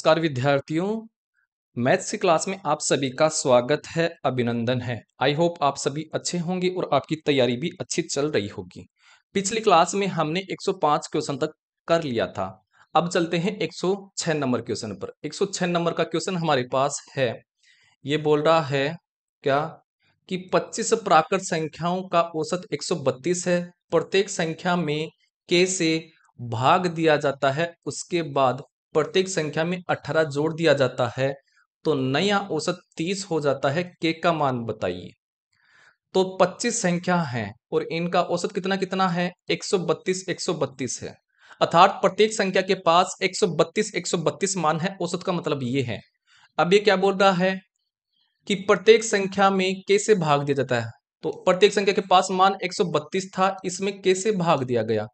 नमस्कार विद्यार्थियों। मैथ्स की क्लास में आप सभी का स्वागत है, अभिनंदन है। आई होप आप सभी अच्छे होंगे और आपकी तैयारी भी अच्छी चल रही होगी। पिछली क्लास में हमने 105 क्वेश्चन तक कर लिया था। अब चलते हैं 106 नंबर क्वेश्चन पर। 106 नंबर का क्वेश्चन हमारे पास है। ये बोल रहा है क्या कि 25 प्राकृत संख्याओं का औसत 132 है। प्रत्येक संख्या में k से भाग दिया जाता है, उसके बाद प्रत्येक संख्या में 18 जोड़ दिया जाता है, तो नया औसत 30 हो जाता है। k का मान बताइए। तो 25 संख्या हैं और इनका औसत कितना कितना है, 132 132 है। अर्थात प्रत्येक संख्या के पास 132 132 मान है। औसत का मतलब ये है। अब ये क्या बोल रहा है कि प्रत्येक संख्या में कैसे भाग दिया जाता है। तो प्रत्येक संख्या के पास मान 132 था, इसमें कैसे भाग दिया गया,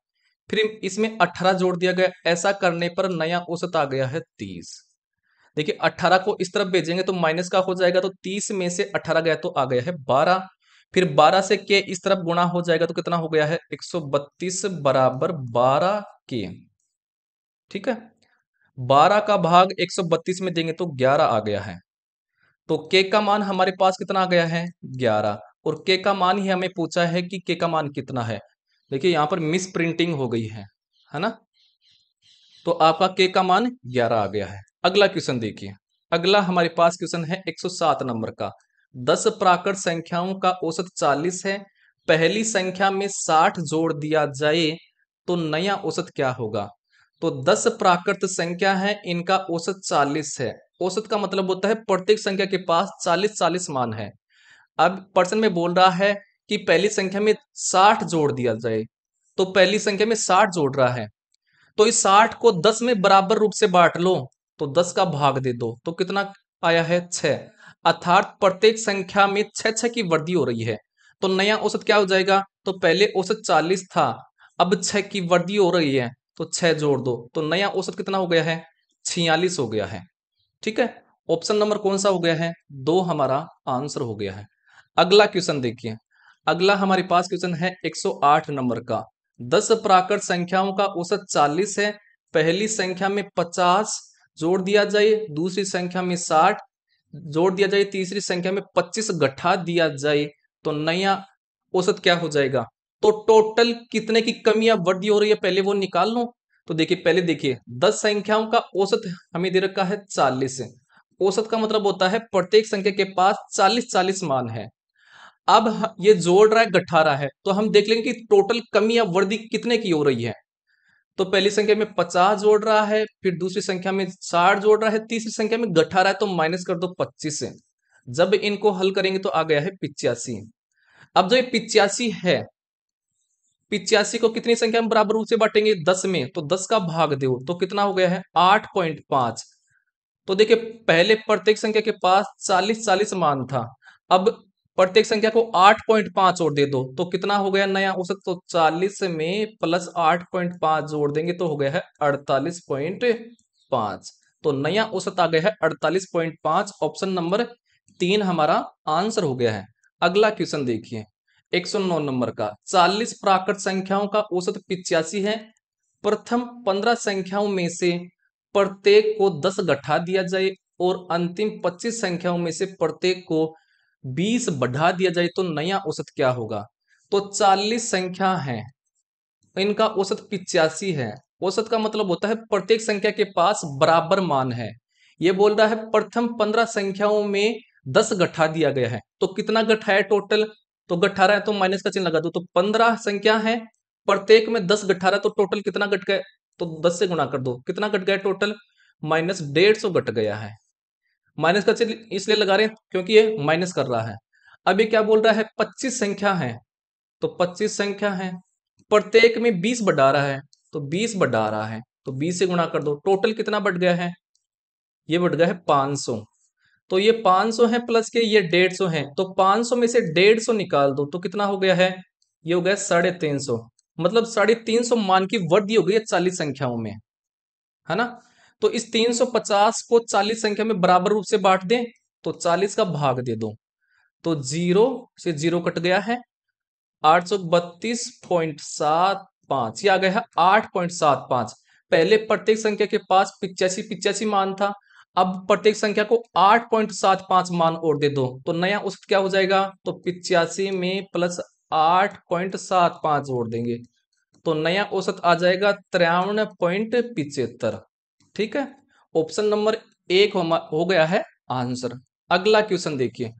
फिर इसमें 18 जोड़ दिया गया। ऐसा करने पर नया औसत आ गया है 30। देखिए 18 को इस तरफ भेजेंगे तो माइनस का हो जाएगा, तो 30 में से 18 गया तो आ गया है 12। फिर 12 से के इस तरफ गुणा हो जाएगा तो कितना हो गया है 132 बराबर 12 के। ठीक है, 12 का भाग 132 में देंगे तो 11 आ गया है। तो के का मान हमारे पास कितना आ गया है 11। और के का मान ही हमें पूछा है कि के का मान कितना है। देखिए यहां पर मिस प्रिंटिंग हो गई है ना। तो आपका के का मान 11 आ गया है। अगला क्वेश्चन देखिए। अगला हमारे पास क्वेश्चन है 107 नंबर का। 10 प्राकृत संख्याओं का औसत 40 है। पहली संख्या में 60 जोड़ दिया जाए तो नया औसत क्या होगा। तो 10 प्राकृत संख्या है, इनका औसत 40 है। औसत का मतलब होता है प्रत्येक संख्या के पास 40 40 मान है। अब पर्सन में बोल रहा है कि पहली संख्या में 60 जोड़ दिया जाए। तो पहली संख्या में 60 जोड़ रहा है, तो इस 60 को 10 में बराबर रूप से बांट लो, तो 10 का भाग दे दो, तो कितना आया है 6। अर्थात प्रत्येक संख्या में 6 6 की वृद्धि हो रही है। तो नया औसत क्या हो जाएगा, तो पहले औसत 40 था, अब 6 की वृद्धि हो रही है, तो 6 जोड़ दो, तो नया औसत कितना हो गया है 46 हो गया है। ठीक है, ऑप्शन नंबर कौन सा हो गया है, 2 हमारा आंसर हो गया है। अगला क्वेश्चन देखिए। अगला हमारे पास क्वेश्चन है 108 नंबर का। 10 प्राकृत संख्याओं का औसत 40 है। पहली संख्या में 50 जोड़ दिया जाए, दूसरी संख्या में 60 जोड़ दिया जाए, तीसरी संख्या में 25 घटा दिया जाए, तो नया औसत क्या हो जाएगा। तो टोटल कितने की कमी या वृद्धि हो रही है पहले वो निकाल लो। तो देखिए पहले देखिए 10 संख्याओं का औसत हमें दे रखा है 40। औसत का मतलब होता है प्रत्येक संख्या के पास 40 40 मान है। अब ये जोड़ रहा है घटा रहा है, तो हम देख लेंगे कि टोटल कमी या वृद्धि कितने की हो रही है। तो पहली संख्या में 50 जोड़ रहा है, फिर दूसरी संख्या में 60 जोड़ रहा है, तीसरी संख्या में घटा रहा है, तो माइनस कर दो 25 से। जब इनको हल करेंगे तो आ गया है 85। अब जो ये 85 है, 85 को कितनी संख्या में बराबर रूप से बांटेंगे 10 में, तो 10 का भाग दो, तो कितना हो गया है 8.5। तो देखिए पहले प्रत्येक संख्या के पास 40 40 मान था, अब प्रत्येक संख्या को 8.5 और दे दो, तो कितना हो गया नया औसत। तो 40 में प्लस 8.5 जोड़ देंगे तो हो गया है 48.5। तो नया औसत आ गया है 48.5। ऑप्शन नंबर 3 हमारा आंसर हो गया है। अगला क्वेश्चन देखिए 109 नंबर का। 40 प्राकृत संख्याओं का औसत 85 है। प्रथम 15 संख्याओं में से प्रत्येक को 10 घटा दिया जाए और अंतिम 25 संख्याओं में से प्रत्येक को 20 बढ़ा दिया जाए, तो नया औसत क्या होगा। तो 40 संख्या है, इनका औसत 85 है। औसत का मतलब होता है प्रत्येक संख्या के पास बराबर मान है। ये बोल रहा है प्रथम 15 संख्याओं में 10 घटा दिया गया है, तो कितना घटा है टोटल। तो घटा रहा है तो माइनस का चिन्ह लगा दो, तो 15 संख्या है, प्रत्येक में 10 घटा रहा है, तो टोटल कितना घट गया। तो 10 से गुणा कर दो, कितना घट गया टोटल, माइनस 150 घट गया है। माइनस का चिन्ह इसलिए लगा रहे हैं क्योंकि ये माइनस कर रहा है। अब ये क्या बोल रहा है 25 संख्या है, तो 25 संख्या है, प्रत्येक में 20 बढ़ा रहा है, तो 20 बढ़ा रहा है, तो 20 से गुणा कर दो, टोटल कितना बढ़ गया है, ये बढ़ गया है 500। तो ये 500 है प्लस के ये 150 है, तो 500 में से 150 निकाल दो, तो कितना हो गया है, ये हो गया 350। मतलब 350 मान की वृद्धि हो गई है 40 संख्याओं में, है ना। तो इस 350 को 40 संख्या में बराबर रूप से बांट दें, तो 40 का भाग दे दो, तो 0 से 0 कट गया है, 832.75, ये आ गया है 8.75। पहले प्रत्येक संख्या के पास 85 85 मान था, अब प्रत्येक संख्या को 8.75 मान और दे दो तो नया औसत क्या हो जाएगा, तो 85 में प्लस 8.75 जोड़ देंगे तो नया औसत आ जाएगा 53.75। ठीक है, ऑप्शन नंबर एक हो गया है आंसर। अगला क्वेश्चन देखिए,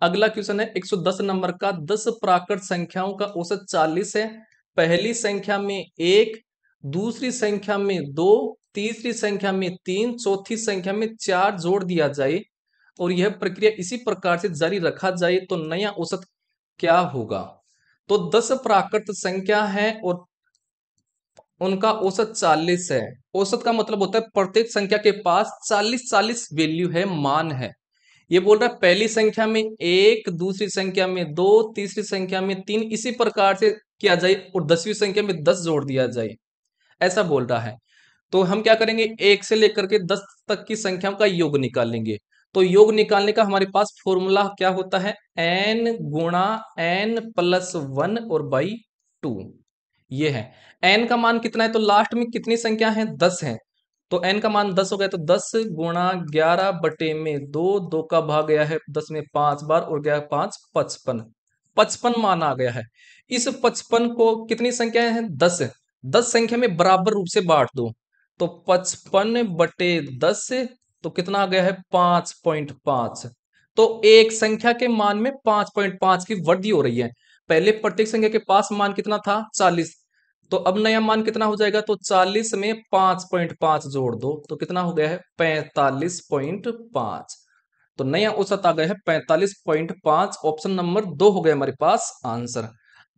अगला क्वेश्चन है 110 नंबर का। 10 प्राकृत संख्याओं का औसत 40 है। पहली संख्या में 1, दूसरी संख्या में 2, तीसरी संख्या में 3, चौथी संख्या में 4 जोड़ दिया जाए और यह प्रक्रिया इसी प्रकार से जारी रखा जाए तो नया औसत क्या होगा। तो 10 प्राकृत संख्या है और उनका औसत 40 है। औसत का मतलब होता है प्रत्येक संख्या के पास 40 वैल्यू है, मान है। ये बोल रहा है पहली संख्या में 1, दूसरी संख्या में 2, तीसरी संख्या में 3, इसी प्रकार से किया जाए और 10वीं संख्या में 10 जोड़ दिया जाए, ऐसा बोल रहा है। तो हम क्या करेंगे, 1 से लेकर के 10 तक की संख्याओं का योग निकालेंगे। तो योग निकालने का हमारे पास फॉर्मूला क्या होता है, n गुणा n प्लस 1 और बाई 2। ये है n का मान कितना है, तो लास्ट में कितनी संख्या है, 10 है। तो n का मान 10 हो गया, तो 10 गुणा 11 बटे में 2, 2 का भाग गया है 10 में 5 बार और गया 5 55, 55 मान आ गया है। इस 55 को कितनी संख्या है, 10, 10 संख्या में बराबर रूप से बांट दो तो 55 बटे 10 तो कितना आ गया है, 5.5। तो एक संख्या के मान में 5.5 की वृद्धि हो रही है। पहले प्रत्येक संख्या के पास मान कितना था, 40, तो अब नया मान कितना हो जाएगा, तो 40 में 5.5 जोड़ दो तो कितना हो गया है, 45.5। तो नया औसत आ गया है 45.5। ऑप्शन नंबर 2 हो गया हमारे पास आंसर।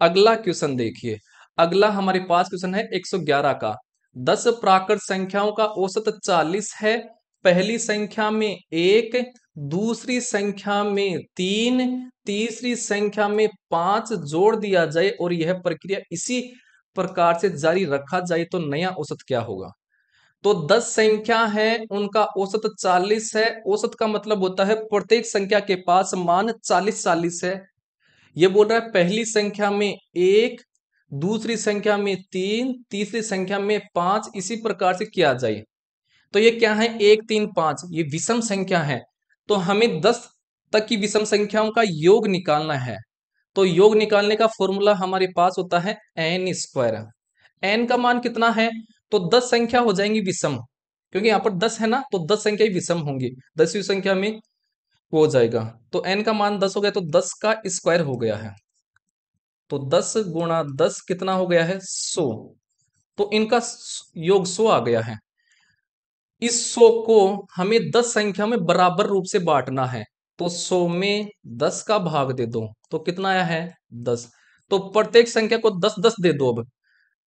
अगला क्वेश्चन देखिए, अगला हमारे पास क्वेश्चन है 111 का। 10 प्राकृत संख्याओं का औसत 40 है। पहली संख्या में 1, दूसरी संख्या में 3, तीसरी संख्या में 5 जोड़ दिया जाए और यह प्रक्रिया इसी प्रकार से जारी रखा जाए तो नया औसत क्या होगा। तो 10 संख्या है, उनका औसत 40 है। औसत का मतलब होता है प्रत्येक संख्या के पास मान 40 है। ये बोल रहा है पहली संख्या में 1, दूसरी संख्या में 3, तीसरी संख्या में 5, इसी प्रकार से किया जाए। तो ये क्या है, 1 3 5, ये विषम संख्या है। तो हमें 10 तक की विषम संख्याओं का योग निकालना है। तो योग निकालने का फॉर्मूला हमारे पास होता है एन स्क्वायर। एन का मान कितना है, तो 10 संख्या हो जाएंगी विषम, क्योंकि यहाँ पर 10 है ना, तो 10 संख्या ही विषम होंगी, 10वीं संख्या में हो जाएगा। तो एन का मान 10 हो गया, तो 10 का स्क्वायर हो गया है। तो 10 गुणा 10 कितना हो गया है, 100। तो इनका योग 100 आ गया है। इस 100 को हमें 10 संख्या में बराबर रूप से बांटना है। तो 100 में 10 का भाग दे दो तो कितना आया है, 10। तो प्रत्येक संख्या को 10 10 दे दो। अब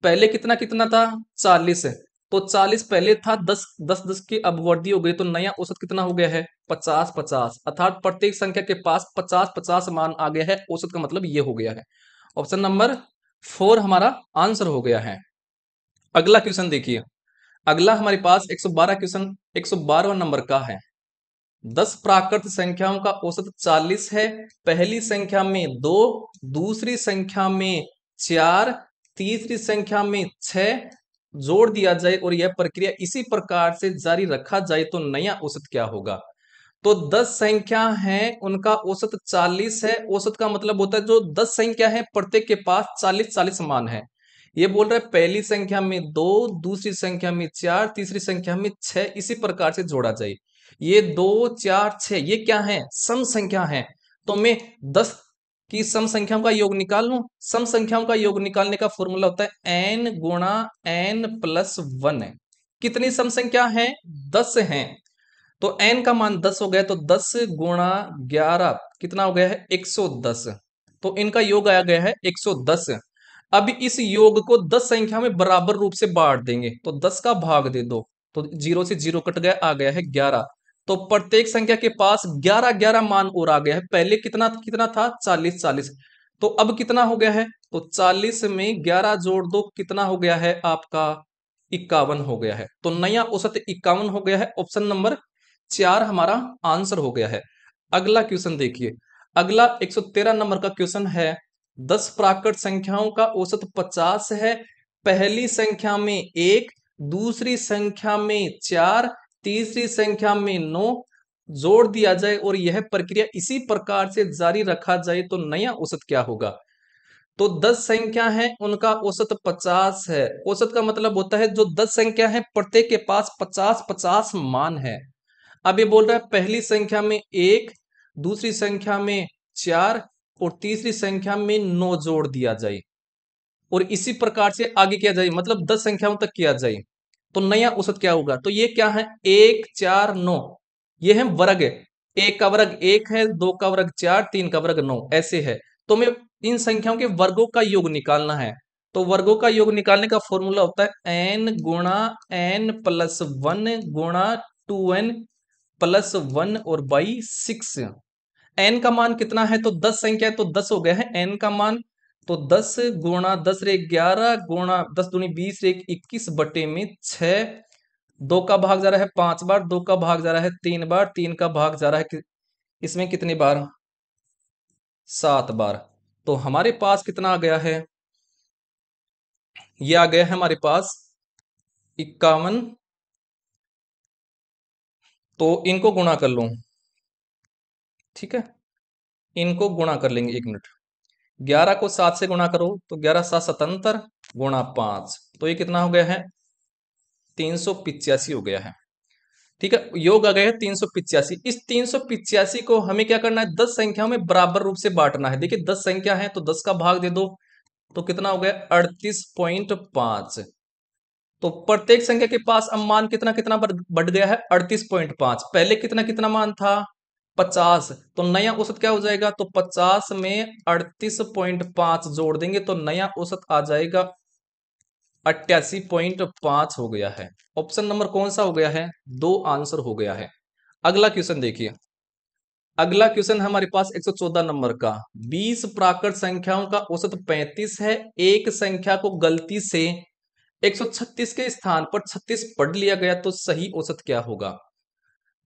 पहले कितना कितना था, 40 है। तो 40 पहले था, 10 10 10 की अब वृद्धि हो गई तो नया औसत कितना हो गया है, 50 50। अर्थात प्रत्येक संख्या के पास 50 50 मान आ गया है। औसत का मतलब ये हो गया है। ऑप्शन नंबर 4 हमारा आंसर हो गया है। अगला क्वेश्चन देखिए, अगला हमारे पास 112 क्वेश्चन 112 नंबर का है। 10 प्राकृत संख्याओं का औसत 40 है। पहली संख्या में 2, दूसरी संख्या में 4, तीसरी संख्या में 6 जोड़ दिया जाए और यह प्रक्रिया इसी प्रकार से जारी रखा जाए तो नया औसत क्या होगा। तो 10 संख्या है, उनका औसत 40 है। औसत का मतलब होता है जो 10 संख्या है प्रत्येक के पास 40 40 मान है। ये बोल रहा है पहली संख्या में 2, दूसरी संख्या में 4, तीसरी संख्या में 6, इसी प्रकार से जोड़ा जाए। ये 2 4 6 ये क्या है, सम संख्या है। तो मैं 10 की सम संख्याओं का योग निकाल लूं। सम संख्याओं का योग निकालने का फॉर्मूला होता है n गुणा n प्लस 1। कितनी सम संख्या है, 10 है। तो n का मान 10 हो गया, तो 10 गुणा 11 कितना हो गया है, 110। तो इनका योग आया गया है 110। अब इस योग को 10 संख्या में बराबर रूप से बांट देंगे तो 10 का भाग दे दो तो 0 से 0 कट गया, आ गया है 11। तो प्रत्येक संख्या के पास 11 11 मान और आ गया है। पहले कितना कितना था, 40 40। तो अब कितना हो गया है, तो 40 में 11 जोड़ दो कितना हो गया है आपका, 51 हो गया है। तो नया औसत 51 हो गया है। ऑप्शन नंबर 4 हमारा आंसर हो गया है। अगला क्वेश्चन देखिए, अगला 113 नंबर का क्वेश्चन है। 10 प्राकृत संख्याओं का औसत 50 है। पहली संख्या में 1, दूसरी संख्या में 4, तीसरी संख्या में 9 जोड़ दिया जाए और यह प्रक्रिया इसी प्रकार से जारी रखा जाए तो नया औसत क्या होगा? तो 10 संख्या है, उनका औसत 50 है। औसत का मतलब होता है जो 10 संख्या है प्रत्येक के पास 50-50 मान है। अब ये बोल रहा है पहली संख्या में 1, दूसरी संख्या में 4 और तीसरी संख्या में 9 जोड़ दिया जाए और इसी प्रकार से आगे किया जाए, मतलब 10 संख्याओं तक किया जाए तो नया औसत क्या होगा? तो ये क्या है? 1 4 9, ये है वर्ग है। एक का वर्ग 1 है, दो का वर्ग 4, तीन का वर्ग 9, ऐसे है। तो हमें इन संख्याओं के वर्गों का योग निकालना है। तो वर्गों का योग निकालने का फॉर्मूला होता है n गुणा n प्लस 1 गुणा 2n प्लस 1 और बाई 6। n का मान कितना है? तो 10 संख्या है तो 10 हो गया है n का मान। तो 10 गुणा 10 रे 11 गुणा 10 दूनी 20 रे 21 बटे में 6। 2 का भाग जा रहा है 5 बार, 2 का भाग जा रहा है 3 बार, 3 का भाग जा रहा है इसमें कितनी बार? 7 बार। तो हमारे पास कितना आ गया है? ये आ गया है हमारे पास 51। तो इनको गुणा कर लूं, ठीक है, इनको गुणा कर लेंगे, 1 मिनट। 11 को 7 से गुणा करो तो 11 7 77 गुणा 5, तो ये कितना हो गया है? 385 हो गया है। ठीक है, योग आ गया है 385। इस 385 को हमें क्या करना है? 10 संख्याओं में बराबर रूप से बांटना है। देखिए 10 संख्या है तो 10 का भाग दे दो, तो कितना हो गया? 38.5। तो प्रत्येक संख्या के पास अब मान कितना कितना बढ़ गया है? 38.5। पहले कितना कितना मान था? 50। तो नया औसत क्या हो जाएगा? तो 50 में 38.5 जोड़ देंगे तो नया औसत आ जाएगा 88.5 हो गया है। ऑप्शन नंबर कौन सा हो गया है? 2 आंसर हो गया है। अगला क्वेश्चन देखिए। अगला क्वेश्चन हमारे पास 114 नंबर का। 20 प्राकृत संख्याओं का औसत 35 है। एक संख्या को गलती से 136 के स्थान पर 36 पढ़ लिया गया तो सही औसत क्या होगा?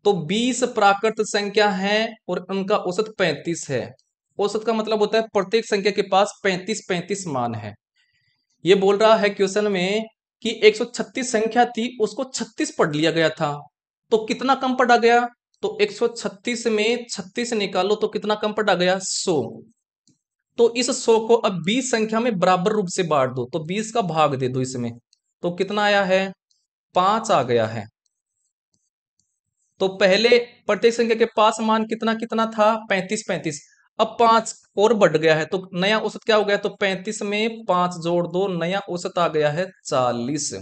तो 20 प्राकृत संख्या है और उनका औसत 35 है। औसत का मतलब होता है प्रत्येक संख्या के पास 35-35 मान है। ये बोल रहा है क्वेश्चन में कि 136 संख्या थी, उसको 36 पढ़ लिया गया था, तो कितना कम पढ़ा गया? तो 136 में 36 निकालो तो कितना कम पढ़ा गया? 100। तो इस 100 को अब 20 संख्या में बराबर रूप से बांट दो, तो 20 का भाग दे दो इसमें, तो कितना आया है? 5 आ गया है। तो पहले प्रत्येक संख्या के पास मान कितना कितना था? 35-35। अब 5 और बढ़ गया है तो नया औसत क्या हो गया? तो 35 में 5 जोड़ दो, नया औसत आ गया है 40।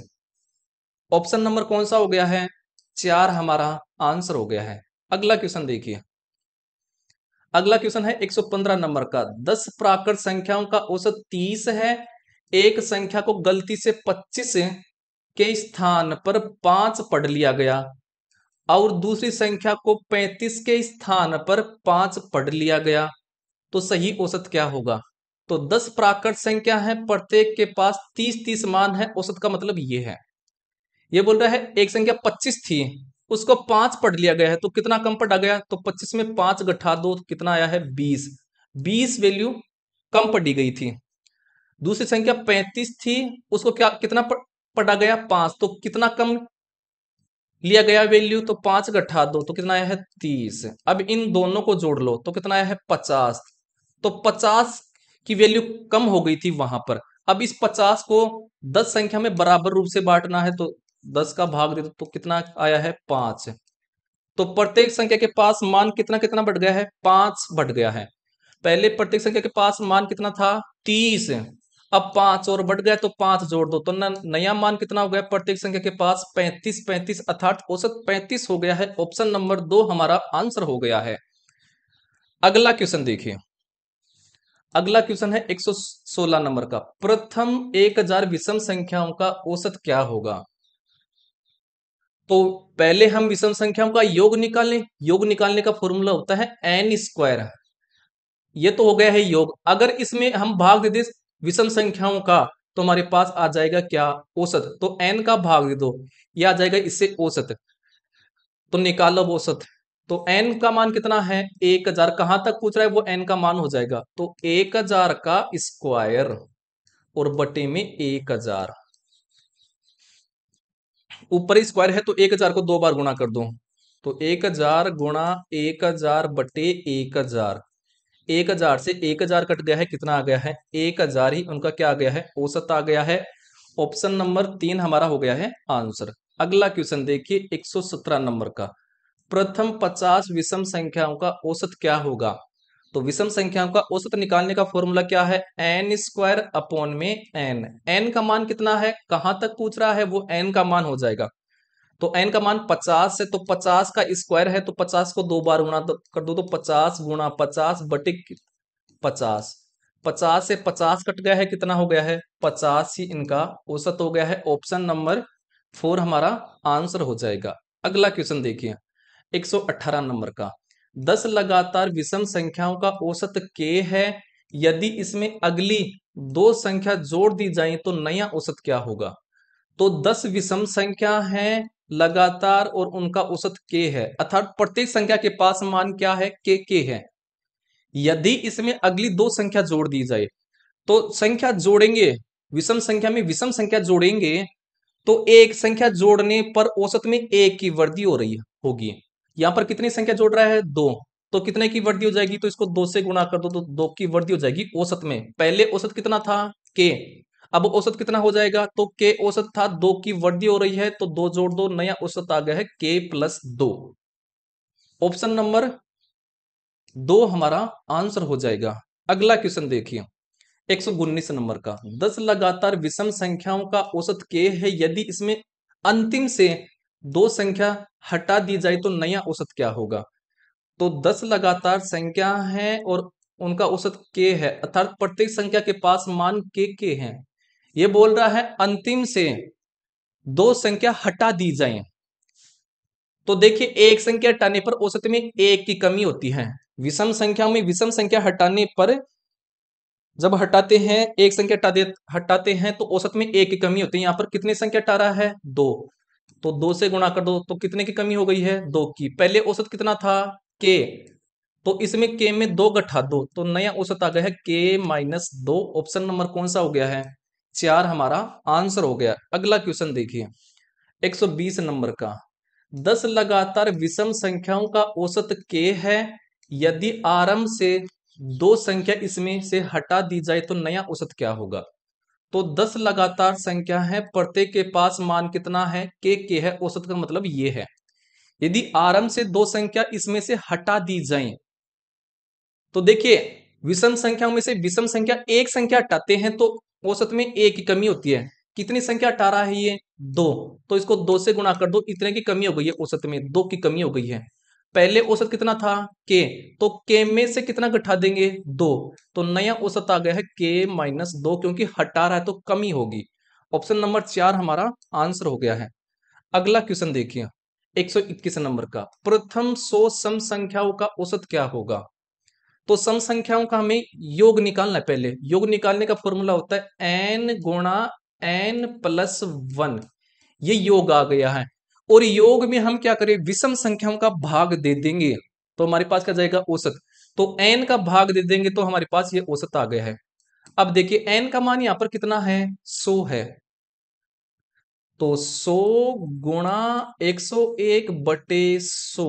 ऑप्शन नंबर कौन सा हो गया है? 4 हमारा आंसर हो गया है। अगला क्वेश्चन देखिए। अगला क्वेश्चन है 115 नंबर का। 10 प्राकृत संख्याओं का औसत 30 है। एक संख्या को गलती से 25 के स्थान पर 5 पढ़ लिया गया और दूसरी संख्या को 35 के स्थान पर 5 पढ़ लिया गया तो सही औसत क्या होगा? तो 10 प्राकृत संख्या है, प्रत्येक के पास 30-30 मान है। औसत का मतलब ये है। ये बोल रहा है एक संख्या 25 थी, उसको 5 पढ़ लिया गया है तो कितना कम पढ़ा गया? तो 25 में 5 घटा दो तो कितना आया है? 20। 20 वैल्यू कम पढ़ी गई थी। दूसरी संख्या 35 थी, उसको क्या कितना पढ़ा गया? 5। तो कितना कम लिया गया वैल्यू? तो 5 घटा दो तो कितना आया है? 30। अब इन दोनों को जोड़ लो तो कितना आया है? 50। तो 50 की वैल्यू कम हो गई थी वहां पर। अब इस 50 को 10 संख्या में बराबर रूप से बांटना है तो 10 का भाग दे दो तो कितना आया है? 5। तो प्रत्येक संख्या के पास मान कितना कितना बढ़ गया है? 5 बढ़ गया है। पहले प्रत्येक संख्या के पास मान कितना था? 30। अब 5 और बढ़ गया तो 5 जोड़ दो तो नया मान कितना हो गया? प्रत्येक संख्या के पास 35-35 अर्थात औसत 35 हो गया है। ऑप्शन नंबर 2 हमारा आंसर हो गया है। अगला क्वेश्चन देखिए। अगला क्वेश्चन है 116 नंबर का। प्रथम 1000 विषम संख्याओं का औसत क्या होगा? तो पहले हम विषम संख्याओं का योग निकालें। योग निकालने का फॉर्मूला होता है एन स्क्वायर। ये तो हो गया है योग। अगर इसमें हम भाग दे दें विषम संख्याओं का तो हमारे पास आ जाएगा क्या? औसत। तो एन का भाग दे दो, ये आ जाएगा इससे औसत। तो निकालो औसत। तो एन का मान कितना है? 1000। कहां तक पूछ रहा है? वो एन का मान हो जाएगा तो 1000 का स्क्वायर और बटे में 1000। ऊपर स्क्वायर है तो 1000 को 2 बार गुणा कर दो, तो 1000 गुणा 1000 बटे 1000। 1000 से 1000 कट गया है, कितना आ गया है? 1000 ही उनका क्या आ गया है? औसत आ गया है। ऑप्शन नंबर 3 हमारा हो गया है आंसर। अगला क्वेश्चन देखिए 117 नंबर का। प्रथम 50 विषम संख्याओं का औसत क्या होगा? तो विषम संख्याओं का औसत निकालने का फॉर्मूला क्या है? एन स्क्वायर अपॉन में एन। एन का मान कितना है? कहां तक पूछ रहा है? वो एन का मान हो जाएगा। तो एन का मान 50 है, तो 50 का स्क्वायर है, तो 50 को 2 बार गुणा कर दो, तो 50 गुणा 50 बटे 50। 50 से 50 कट गया है, कितना हो गया है? 50 ही इनका औसत हो गया है। ऑप्शन नंबर 4 हमारा आंसर हो जाएगा। अगला क्वेश्चन देखिए 118 नंबर का। 10 लगातार विषम संख्याओं का औसत k है। यदि इसमें अगली दो संख्या जोड़ दी जाए तो नया औसत क्या होगा? तो 10 विषम संख्या हैं लगातार और उनका औसत k है, अर्थात प्रत्येक संख्या के पास मान क्या है? k है। यदि इसमें अगली दो संख्या जोड़ दी जाए, तो संख्या जोड़ेंगे, विषम संख्या में विषम संख्या जोड़ेंगे, तो एक संख्या जोड़ने पर औसत में एक की वृद्धि हो रही होगी। यहां पर कितनी संख्या जोड़ रहा है? 2। तो कितने की वृद्धि हो जाएगी? तो इसको 2 से गुणा कर दो, तो 2 की वृद्धि हो जाएगी औसत में। पहले औसत कितना था? k। अब औसत कितना हो जाएगा? तो k औसत था, 2 की वृद्धि हो रही है, तो 2 जोड़ दो, नया औसत आ गया है k प्लस 2। ऑप्शन नंबर 2 हमारा आंसर हो जाएगा। अगला क्वेश्चन देखिए 119 नंबर का। 10 लगातार विषम संख्याओं का औसत k है। यदि इसमें अंतिम से दो संख्या हटा दी जाए तो नया औसत क्या होगा? तो 10 लगातार संख्या है और उनका औसत k है, अर्थात प्रत्येक संख्या के पास मान k है। ये बोल रहा है अंतिम से दो संख्या हटा दी जाए, तो देखिए एक संख्या हटाने पर औसत में एक की कमी होती है। विषम संख्या में विषम संख्या हटाने पर जब हटाते हैं, एक संख्या हटाते हैं तो औसत में एक की कमी होती है। यहाँ पर कितनी संख्या हटा रहा है? 2। तो 2 से गुणा कर दो, तो कितने की कमी हो गई है? 2 की। पहले औसत कितना था? k। तो इसमें k में 2 घटा दो, तो नया औसत आ गया है k माइनस 2। ऑप्शन नंबर कौन सा हो गया है? 4 हमारा आंसर हो गया। अगला क्वेश्चन देखिए 120 नंबर का। 10 लगातार विषम संख्याओं का औसत k है। यदि आरंभ से दो संख्या इसमें से हटा दी जाए तो नया औसत क्या होगा? तो 10 लगातार संख्या है, प्रत्येक के पास मान कितना है? k है। औसत का मतलब ये है, यदि आरंभ से दो संख्या इसमें से हटा दी जाए, तो देखिए विषम संख्याओं में से विषम संख्या एक संख्या हटाते हैं तो औसत में एक की कमी होती है। कितनी संख्या हटा रहा है ये? 2। तो इसको 2 से गुणा कर दो, इतने की कमी हो गई है, औसत में 2 की कमी हो गई है। पहले औसत कितना था? k। तो k में से कितना घटा देंगे? 2। तो नया औसत आ गया है k माइनस 2, क्योंकि हटा रहा है तो कमी होगी। ऑप्शन नंबर 4 हमारा आंसर हो गया है। अगला क्वेश्चन देखिए 121 नंबर का। प्रथम 100 सम संख्याओं का औसत क्या होगा? तो सम संख्याओं का हमें योग निकालना है। पहले योग निकालने का फॉर्मूला होता है n गुणा n प्लस 1। ये योग आ गया है, और योग में हम क्या करें? विषम संख्याओं का भाग दे देंगे, तो हमारे पास क्या जाएगा? औसत। तो n का भाग दे देंगे तो हमारे पास ये औसत आ गया है। अब देखिए n का मान यहां पर कितना है? 100 है, तो 100 गुणा 101 बटे 100।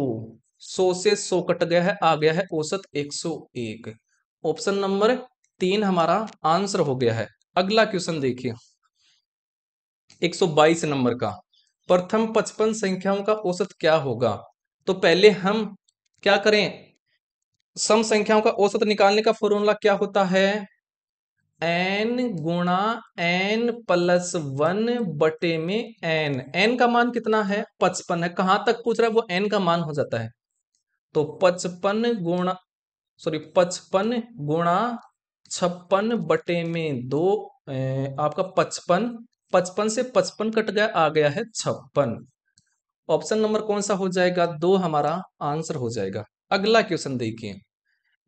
100 से 100 कट गया है, आ गया है औसत 101। ऑप्शन नंबर 3 हमारा आंसर हो गया है। अगला क्वेश्चन देखिए 122 नंबर का। प्रथम 55 संख्याओं का औसत क्या होगा? तो पहले हम क्या करें? सम संख्याओं का औसत निकालने का फॉर्मूला क्या होता है? n गुणा n प्लस 1 बटे में n। n का मान कितना है? 55 है। कहां तक पूछ रहा है? वो n का मान हो जाता है। तो 55 गुणा 56 बटे में 2, आपका 55। 55 से 55 कट गया, आ गया है 56। ऑप्शन नंबर कौन सा हो जाएगा? 2 हमारा आंसर हो जाएगा। अगला क्वेश्चन देखिए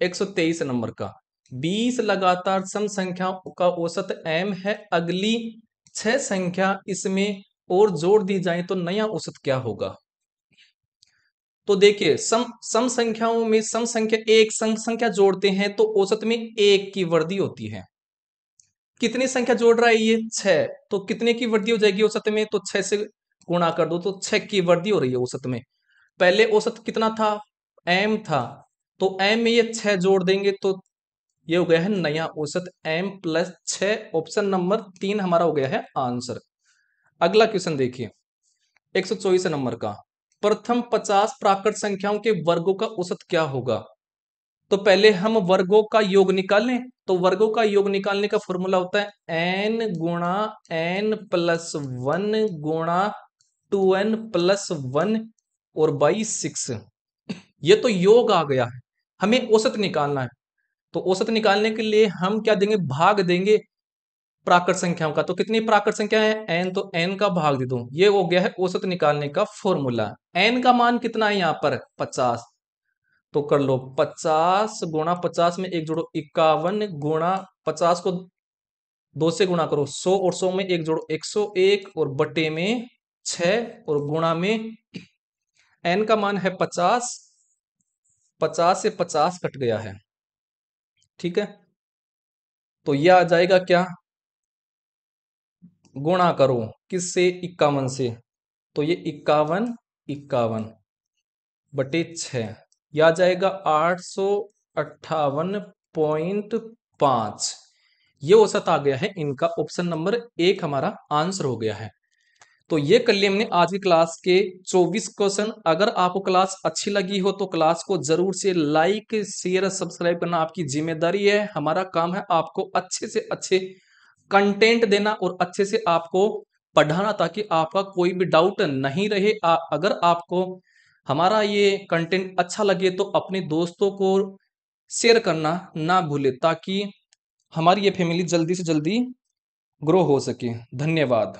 123 नंबर का। 20 लगातार सम संख्याओं का औसत m है। अगली 6 संख्या इसमें और जोड़ दी जाए तो नया औसत क्या होगा? तो देखिए सम संख्याओं में सम संख्या एक सम संख्या जोड़ते हैं तो औसत में एक की वृद्धि होती है। कितनी संख्या जोड़ रहा है ये? 6। तो कितने की वृद्धि हो जाएगी औसत में? तो 6 से गुणा कर दो तो 6 की वृद्धि हो रही है औसत में। पहले औसत कितना था, m था, तो m में ये 6 जोड़ देंगे तो ये हो गया है नया औसत m+6। ऑप्शन नंबर 3 हमारा हो गया है आंसर। अगला क्वेश्चन देखिए 124 नंबर का, प्रथम 50 प्राकृत संख्याओं के वर्गों का औसत क्या होगा। तो पहले हम वर्गों का योग निकालें। तो वर्गों का योग निकालने का फॉर्मूला होता है n गुणा n+1 गुणा 2n+1 और बाई 6। ये तो योग आ गया है, हमें औसत निकालना है। तो औसत निकालने के लिए हम क्या देंगे, भाग देंगे प्राकृत संख्याओं का। तो कितनी प्राकृत संख्या है, n, तो n का भाग दे दो। ये हो गया है औसत निकालने का फॉर्मूला। n का मान कितना है यहाँ पर 50, तो कर लो 50 गुणा 50 में एक जोड़ो 51 गुणा 50 को 2 से गुणा करो 100 और 100 में एक जोड़ो 101 और बटे में 6 और गुणा में n का मान है 50, 50 से 50 कट गया है, ठीक है। तो यह आ जाएगा क्या, गुणा करो किससे, 51 से, तो ये 51 51 बटे 6, यह आ जाएगा 858.5। ये औसत आ गया है इनका। ऑप्शन नंबर 1 हमारा आंसर हो गया है। तो ये कर लिए हमने आज की क्लास के 24 क्वेश्चन। अगर आपको क्लास अच्छी लगी हो तो क्लास को जरूर से लाइक शेयर सब्सक्राइब करना आपकी जिम्मेदारी है। हमारा काम है आपको अच्छे से अच्छे कंटेंट देना और अच्छे से आपको पढ़ाना, ताकि आपका कोई भी डाउट नहीं रहे। अगर आपको हमारा ये कंटेंट अच्छा लगे तो अपने दोस्तों को शेयर करना ना भूले, ताकि हमारी ये फैमिली जल्दी से जल्दी ग्रो हो सके। धन्यवाद।